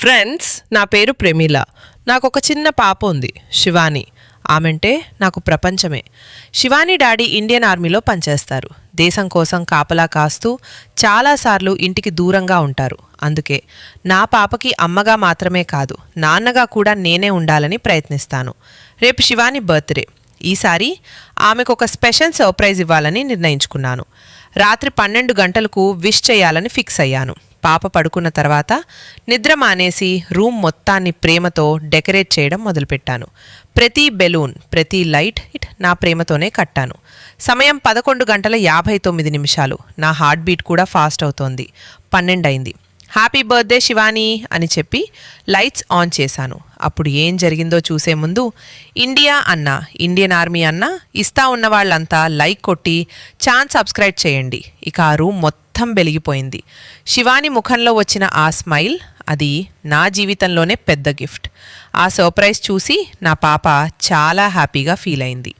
Friends, నా పేరు ప్రమీల. నాకు ఒక చిన్న పాప ఉంది, శివాని. ఆమెంటే నాకు ప్రపంచమే. శివాని డాడీ ఇండియన్ ఆర్మీలో పనిచేస్తారు. దేశం కోసం కాపలా కాస్తూ చాలాసార్లు ఇంటికి దూరంగా ఉంటారు. అందుకే నా పాపకి అమ్మగా మాత్రమే కాదు, నాన్నగా కూడా నేనే ఉండాలని ప్రయత్నిస్తాను. రేపు శివాని బర్త్డే. ఈసారి ఆమెకు ఒక స్పెషల్ సర్ప్రైజ్ ఇవ్వాలని నిర్ణయించుకున్నాను. రాత్రి 12 గంటలకు విష్ చేయాలని ఫిక్స్ అయ్యాను. పాప పడుకున్న తర్వాత నిద్ర మానేసి రూమ్ మొత్తాన్ని ప్రేమతో డెకరేట్ చేయడం మొదలుపెట్టాను. ప్రతి బెలూన్, ప్రతి లైట్ నా ప్రేమతోనే కట్టాను. సమయం 11:59. నా హార్ట్ బీట్ కూడా ఫాస్ట్ అవుతోంది. 12 అయింది. హ్యాపీ బర్త్డే శివాని అని చెప్పి లైట్స్ ఆన్ చేశాను. అప్పుడు ఏం జరిగిందో చూసే ముందు ఇండియా అన్న, ఇండియన్ ఆర్మీ అన్న, ఇస్తా ఉన్న వాళ్ళంతా లైక్ కొట్టి ఛానల్ సబ్స్క్రైబ్ చేయండి. ఇక ఆ రూమ్ మొత్తం వెలిగిపోయింది. శివాని ముఖంలో వచ్చిన ఆ స్మైల్, అది నా జీవితంలోనే పెద్ద గిఫ్ట్. ఆ సర్ప్రైజ్ చూసి నా పాప చాలా హ్యాపీగా ఫీల్ అయింది.